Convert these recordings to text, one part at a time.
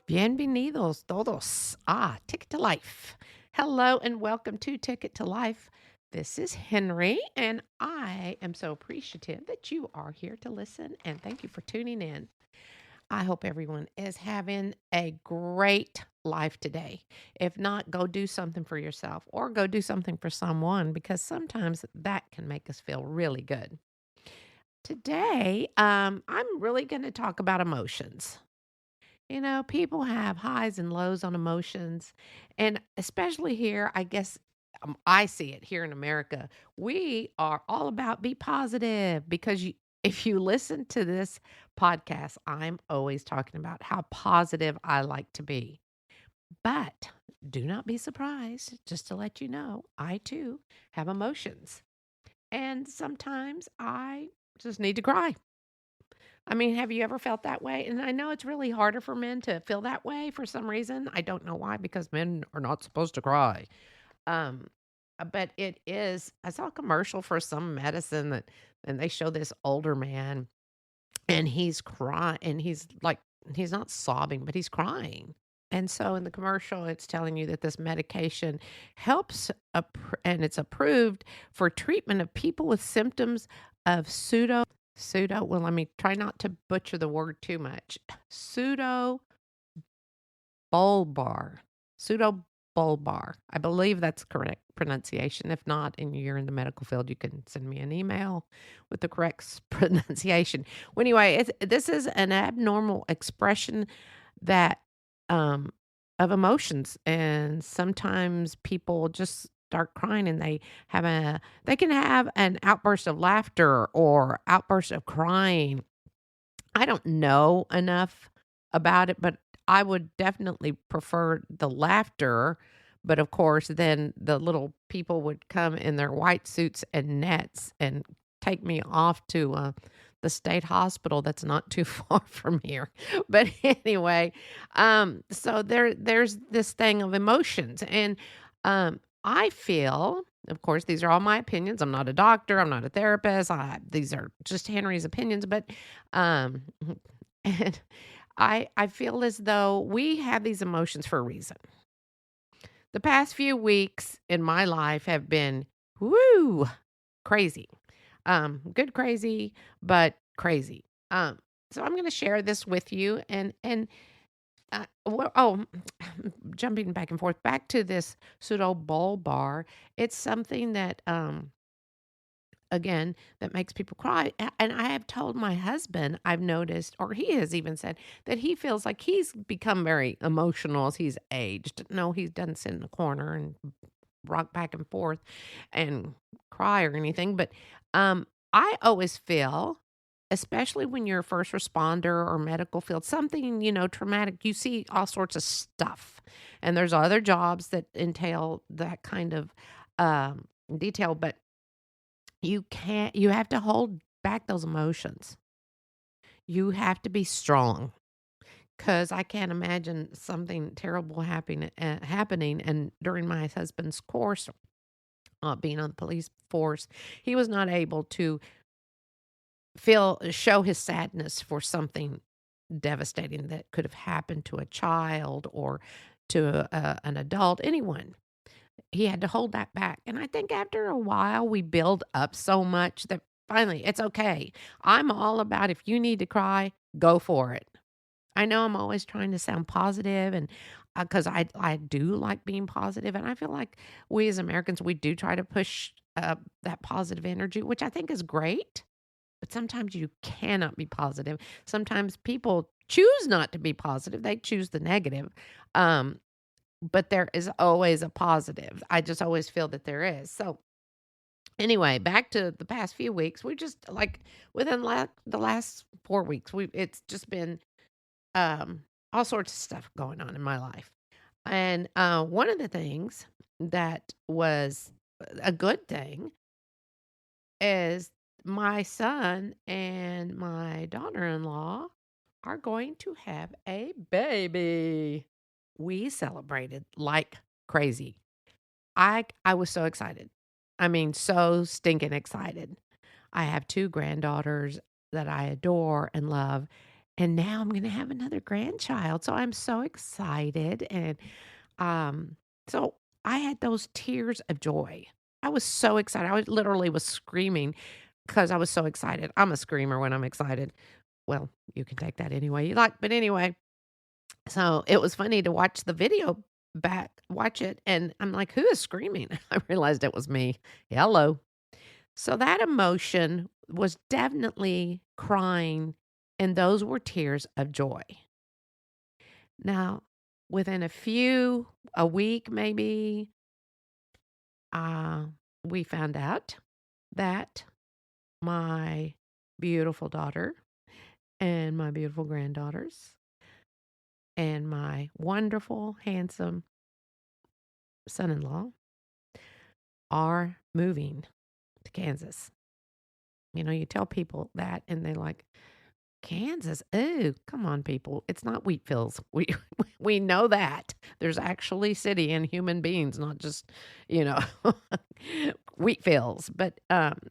Bienvenidos todos. Ticket to Life. Hello and welcome to Ticket to Life. This is Henry, and I am so appreciative that you are here to listen, and thank you for tuning in. I hope everyone is having a great life today. If not, go do something for yourself or go do something for someone because sometimes that can make us feel really good. Today, I'm really going to talk about emotions. People have highs and lows on emotions. And especially here, I guess I see it here in America. We are all about be positive because if you listen to this podcast, I'm always talking about how positive I like to be. But do not be surprised, just to let you know, I too have emotions. And sometimes I just need to cry. I mean, have you ever felt that way? And I know it's really harder for men to feel that way for some reason. I don't know why, because men are not supposed to cry. Um, but it is. I saw a commercial for some medicine and they show this older man, and he's crying, and he's like, he's not sobbing, but he's crying. And so in the commercial, it's telling you that this medication helps, and it's approved for treatment of people with symptoms of well, let me try not to butcher the word too much. Pseudo bulbar. Pseudo bulbar. I believe that's correct pronunciation. If not, and you're in the medical field, you can send me an email with the correct pronunciation. Well, anyway, this is an abnormal expression that um, of emotions, and sometimes people just start crying, and they can have an outburst of laughter or outburst of crying. I don't know enough about it, but I would definitely prefer the laughter. But of course, then the little people would come in their white suits and nets and take me off to the state hospital that's not too far from here. But anyway, so there's this thing of emotions, and I feel, of course, these are all my opinions. I'm not a doctor. I'm not a therapist. These are just Henry's opinions, but um, and I feel as though we have these emotions for a reason. The past few weeks in my life have been woo crazy. Good crazy, but crazy. So I'm going to share this with you, and jumping back and forth back to this pseudo bulbar. It's something that again, that makes people cry. And I have told my husband, I've noticed, or he has even said, that he feels like he's become very emotional as he's aged. No, he doesn't sit in the corner and rock back and forth and cry or anything. But I always feel, especially when you're a first responder or medical field, something, traumatic, you see all sorts of stuff. And there's other jobs that entail that kind of detail, but you have to hold back those emotions. You have to be strong, because I can't imagine something terrible happening. And during my husband's course, being on the police force, he was not able to show his sadness for something devastating that could have happened to a child or to an adult, anyone. He had to hold that back, and I think after a while, we build up so much that finally, it's okay. I'm all about, if you need to cry, go for it. I know I'm always trying to sound positive, and because I do like being positive, and I feel like we as Americans, we do try to push that positive energy, which I think is great, but sometimes you cannot be positive. Sometimes people choose not to be positive, they choose the negative. But there is always a positive. I just always feel that there is. So anyway, back to the past few weeks, we just like within the last 4 weeks, it's just been all sorts of stuff going on in my life. And one of the things that was a good thing is my son and my daughter-in-law are going to have a baby. We celebrated like crazy. I was so excited. I mean, so stinking excited. I have 2 granddaughters that I adore and love, And now I'm gonna have another grandchild, so I'm so excited, and, um, so I had those tears of joy. I was so excited. I literally was screaming because I was so excited. I'm a screamer when I'm excited. Well, you can take that any way you like, but anyway, so it was funny to watch the video watch it, and I'm like, "Who is screaming?" I realized it was me. Hello. So that emotion was definitely crying, and those were tears of joy. Now, within a week maybe, uh, we found out that my beautiful daughter and my beautiful granddaughters and my wonderful, handsome son-in-law are moving to Kansas. You know, you tell people that and they're like, Kansas? Oh, come on, people. It's not wheat fields. We we know that. There's actually city and human beings, not just, you know, wheat fields. But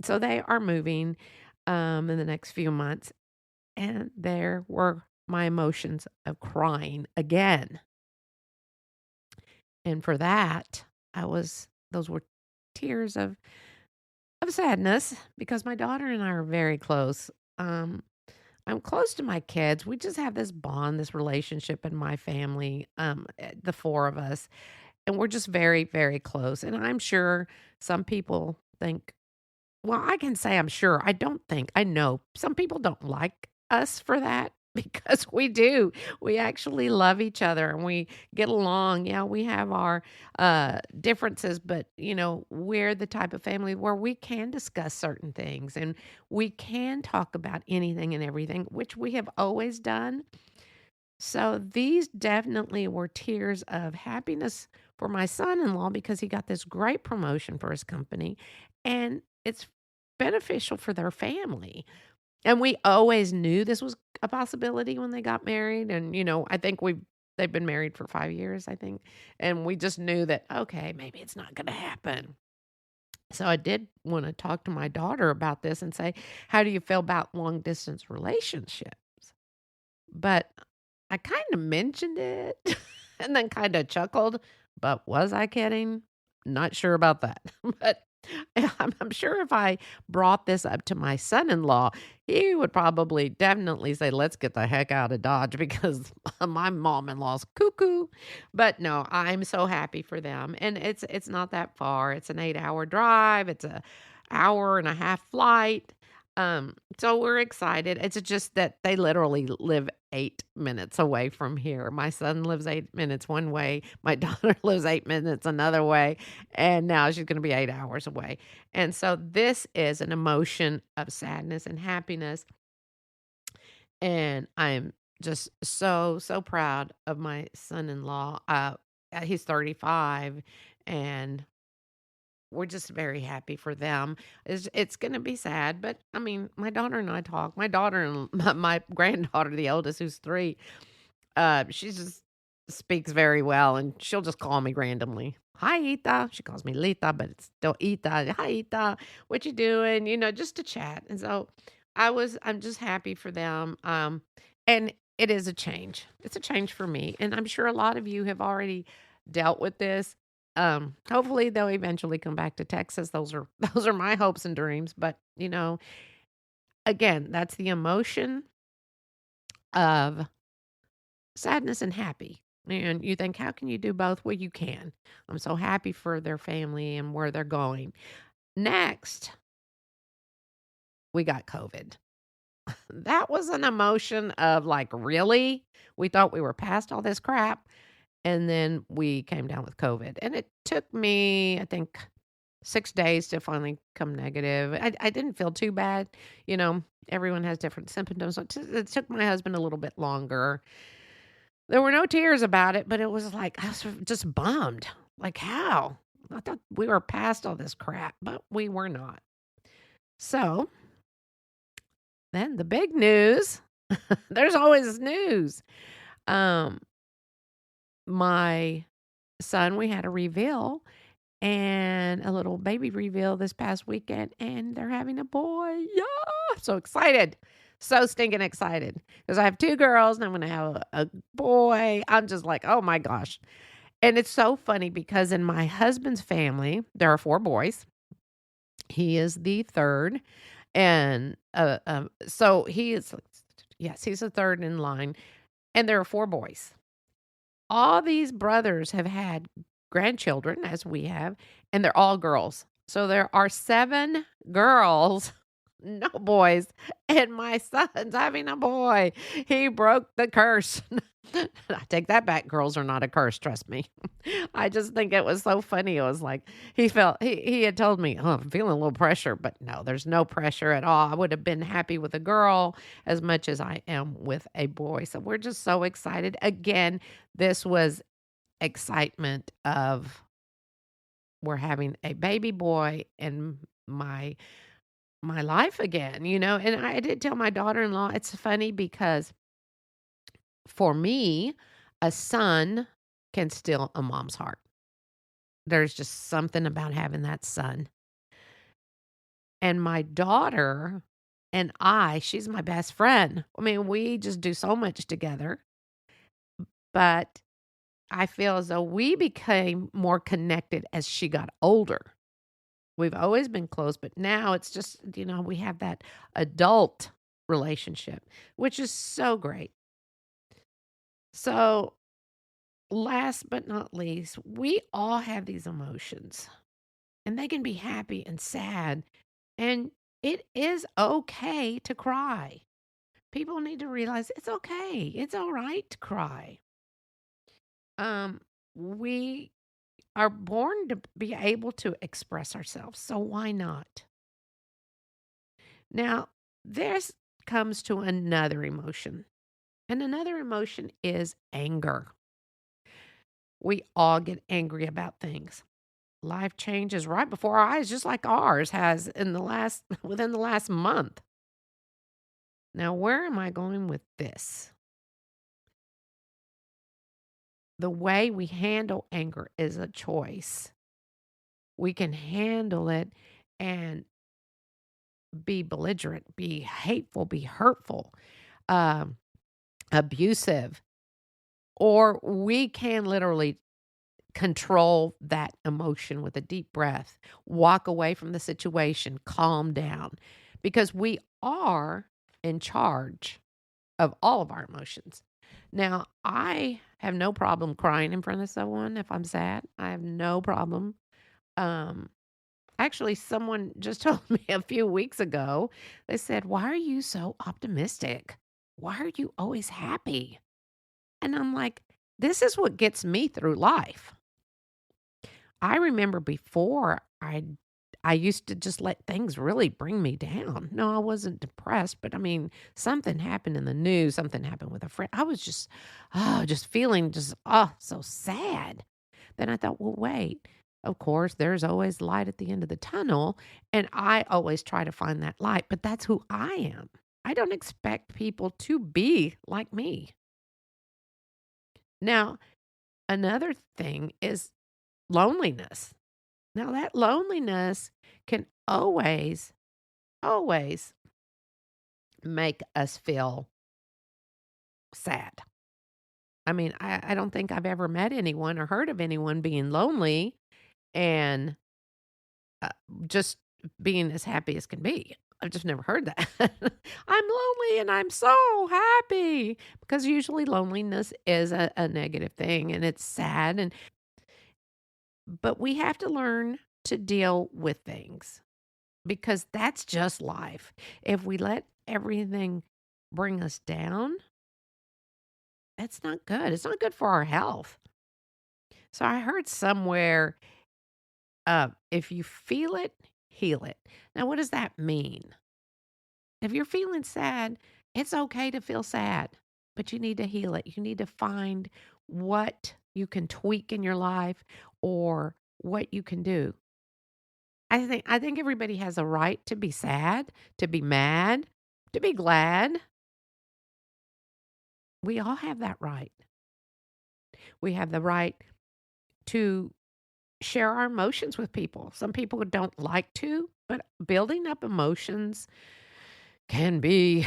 so they are moving in the next few months. And there were my emotions of crying again. And for that, those were tears of sadness because my daughter and I are very close. I'm close to my kids. We just have this bond, this relationship in my family, the four of us, and we're just very, very close. And I'm sure some people think, well, I can say I'm sure. I don't think, I know some people don't like us for that because we do. We actually love each other and we get along. Yeah, we have our differences, but we're the type of family where we can discuss certain things and we can talk about anything and everything, which we have always done. So these definitely were tears of happiness for my son-in-law because he got this great promotion for his company and it's beneficial for their family. And we always knew this was a possibility when they got married and I think they've been married for 5 years, I think. And we just knew that okay, maybe it's not going to happen. So I did want to talk to my daughter about this and say, "How do you feel about long distance relationships?" But I kinda mentioned it and then kinda chuckled, but was I kidding? Not sure about that. But I'm sure if I brought this up to my son-in-law, he would probably definitely say, "Let's get the heck out of Dodge because my mom-in-law's cuckoo." But no, I'm so happy for them, and it's not that far. It's an 8-hour drive. It's a hour and a half flight. So we're excited. It's just that they literally live 8 minutes away from here. My son lives 8 minutes one way, my daughter lives 8 minutes another way, and now she's gonna be 8 hours away. And so this is an emotion of sadness and happiness, and I'm just so, so proud of my son-in-law. He's 35, and we're just very happy for them. It's gonna be sad, but, I mean, my daughter and I talk. My daughter and my granddaughter, the oldest, who's 3, she just speaks very well, and she'll just call me randomly. "Hi, Ita." She calls me Lita, but it's still Ita. "Hi, Ita. What you doing?" Just to chat, and so I'm just happy for them, and it is a change. It's a change for me, and I'm sure a lot of you have already dealt with this. Hopefully, they'll eventually come back to Texas. Those are those are my hopes and dreams, but, again, that's the emotion of sadness and happy. And you think, how can you do both? Well, you can. I'm so happy for their family and where they're going. Next, we got COVID. That was an emotion of like, really? We thought we were past all this crap. And then we came down with COVID. And it took me, I think, 6 days to finally come negative. I didn't feel too bad. Everyone has different symptoms. So it took my husband a little bit longer. There were no tears about it, but it was like I was just bummed. Like, how? I thought we were past all this crap, but we were not. So then the big news, there's always news. Um, my son, we had a reveal and a little baby reveal this past weekend, and they're having a boy. Yeah, so excited. so stinking excited because I have 2 girls and I'm gonna have a boy. I'm just like, "Oh my gosh." And it's so funny because in my husband's family, there are 4 boys. He is the 3rd, and, so he is yes, he's the 3rd in line, and there are 4 boys. All these brothers have had grandchildren, as we have, and they're all girls. So there are 7 girls, no boys, and my son's having a boy. He broke the curse. I take that back. Girls are not a curse, trust me. I just think it was so funny. It was like he had told me, "Oh, I'm feeling a little pressure," but no, there's no pressure at all. I would have been happy with a girl as much as I am with a boy. So we're just so excited. Again, this was excitement of we're having a baby boy in my life again, and I did tell my daughter-in-law. It's funny because for me, a son can steal a mom's heart. There's just something about having that son. And my daughter and she's my best friend. I mean, we just do so much together, but I feel as though we became more connected as she got older. We've always been close, but now it's just, we have that adult relationship, which is so great. So, last but not least, we all have these emotions, and they can be happy and sad, and it is okay to cry. People need to realize it's okay. It's all right to cry. Um, we are born to be able to express ourselves, so why not? Now, this comes to another emotion, and another emotion is anger. We all get angry about things. Life changes right before our eyes, just like ours has within the last month. Now, where am I going with this? The way we handle anger is a choice. We can handle it and be belligerent, be hateful, be hurtful, um, abusive, or we can literally control that emotion with a deep breath, walk away from the situation, calm down, because we are in charge of all of our emotions. Now, I have no problem crying in front of someone if I'm sad. I have no problem. Um, Actually, someone just told me a few weeks ago, they said, "Why are you so optimistic? Why are you always happy?" And I'm like, this is what gets me through life. I remember before I used to just let things really bring me down. No, I wasn't depressed, but I mean, something happened in the news, something happened with a friend. I was just feeling so sad. Then I thought, well, wait. Of course, there's always light at the end of the tunnel, and I always try to find that light, but that's who I am. I don't expect people to be like me. Now, another thing is loneliness. Now, that loneliness can always make us feel sad. I mean, I don't think I've ever met anyone or heard of anyone being lonely and uh, just being as happy as can be. I've just never heard that. I'm lonely and I'm so happy because usually loneliness is a negative thing and it's sad. But we have to learn to deal with things because that's just life. If we let everything bring us down, that's not good. It's not good for our health. So I heard somewhere, if you feel it, heal it. Now, what does that mean? If you're feeling sad, it's okay to feel sad, but you need to heal it. You need to find what you can tweak in your life or what you can do. I think everybody has a right to be sad, to be mad, to be glad. We all have that right. We have the right to share our emotions with people. Some people don't like to, but building up emotions can be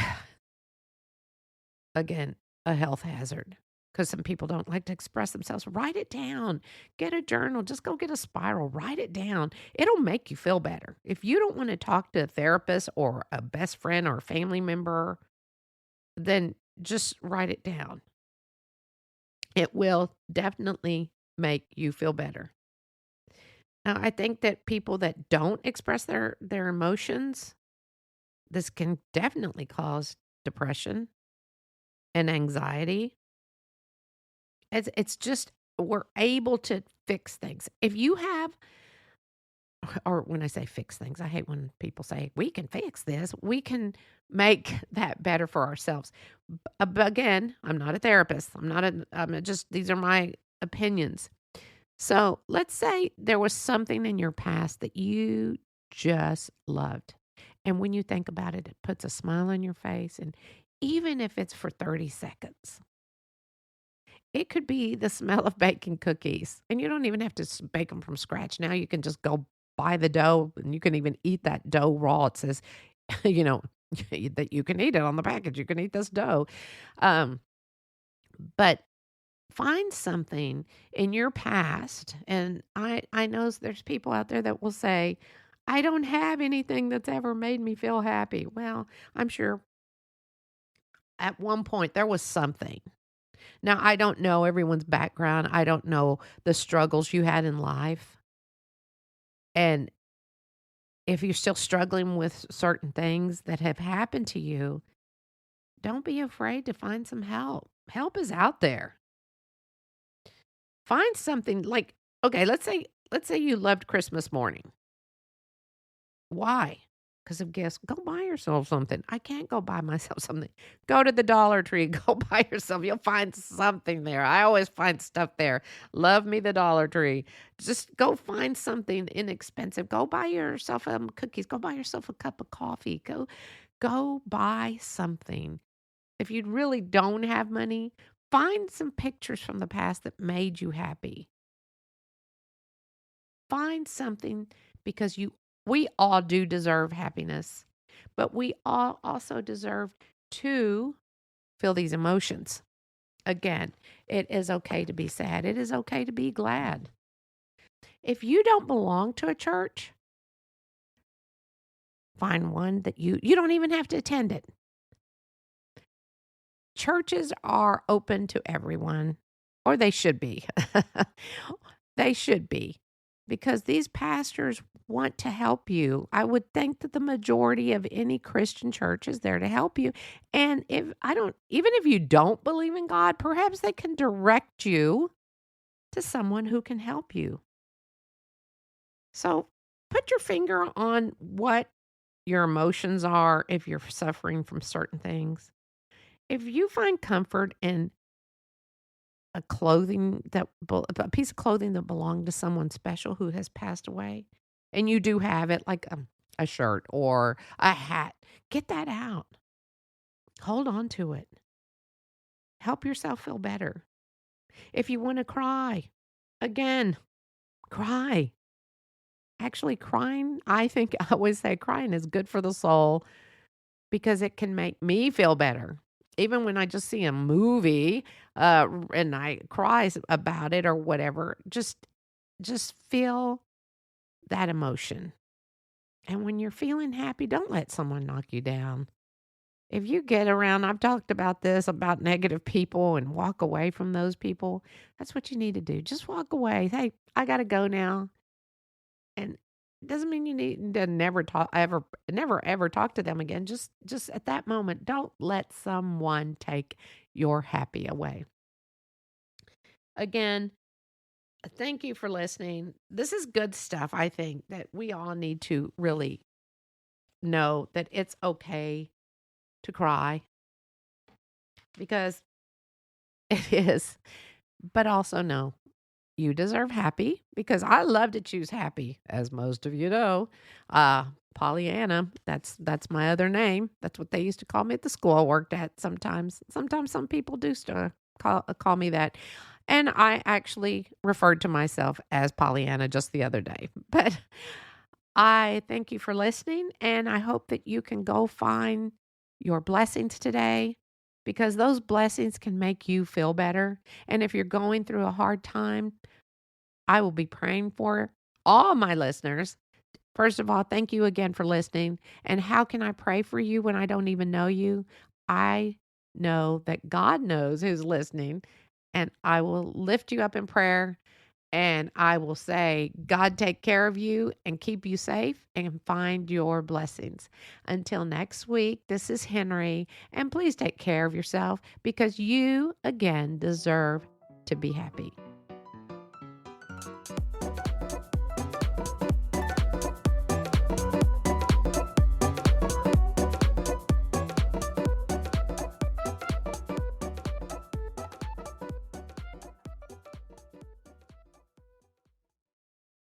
again, a health hazard because some people don't like to express themselves. Write it down. Get a journal. Just go get a spiral. Write it down. It'll make you feel better. If you don't want to talk to a therapist or a best friend or a family member, then just write it down. It will definitely make you feel better. Now, I think that people that don't express their emotions, this can definitely cause depression and anxiety. It's just we're able to fix things. If you have, or when I say fix things, I hate when people say we can fix this. We can make that better for ourselves. But again, I'm not a therapist. I'm just, these are my opinions. So let's say there was something in your past that you just loved. And when you think about it, it puts a smile on your face. And even if it's for 30 seconds, it could be the smell of baking cookies. And you don't even have to bake them from scratch. Now you can just go buy the dough and you can even eat that dough raw. It says, you know, that you can eat it on the package. You can eat this dough. But find something in your past. And I know there's people out there that will say, I don't have anything that's ever made me feel happy. Well, I'm sure at one point there was something. Now, I don't know everyone's background. I don't know the struggles you had in life. And if you're still struggling with certain things that have happened to you, don't be afraid to find some help. Help is out there. Find something like, okay, let's say you loved Christmas morning. Why? Because of gifts. Go buy yourself something. I can't go buy myself something. Go to the Dollar Tree. Go buy yourself. You'll find something there. I always find stuff there. Love me the Dollar Tree. Just go find something inexpensive. Go buy yourself cookies. Go buy yourself a cup of coffee. Go buy something. If you really don't have money, find some pictures from the past that made you happy. Find something because we all do deserve happiness, but we all also deserve to feel these emotions. Again, it is okay to be sad. It is okay to be glad. If you don't belong to a church, find one that you don't even have to attend it. Churches are open to everyone, or they should be. They should be. Because these pastors want to help you. I would think that the majority of any Christian church is there to help you. And even if you don't believe in God, perhaps they can direct you to someone who can help you. So put your finger on what your emotions are if you're suffering from certain things. If you find comfort in a piece of clothing that belonged to someone special who has passed away, and you do have it, like a shirt or a hat, get that out. Hold on to it. Help yourself feel better. If you want to cry, again, cry. Actually, crying, I always say crying is good for the soul because it can make me feel better. Even when I just see a movie and I cry about it or whatever, just feel that emotion. And when you're feeling happy, don't let someone knock you down. If you get around, I've talked about this, about negative people and walk away from those people. That's what you need to do. Just walk away. Hey, I got to go now. And it doesn't mean you need to never ever talk to them again. Just at that moment, don't let someone take your happy away. Again, thank you for listening. This is good stuff, I think, that we all need to really know that it's okay to cry because it is. But also know you deserve happy because I love to choose happy, as most of you know. Pollyanna, that's my other name. That's what they used to call me at the school I worked at sometimes. Sometimes some people do still call me that. And I actually referred to myself as Pollyanna just the other day. But I thank you for listening, and I hope that you can go find your blessings today. because those blessings can make you feel better. And if you're going through a hard time, I will be praying for all my listeners. First of all, thank you again for listening. And how can I pray for you when I don't even know you? I know that God knows who's listening, and I will lift you up in prayer, and I will say, God, take care of you and keep you safe and find your blessings. Until next week, this is Henry, and please take care of yourself because you, again, deserve to be happy.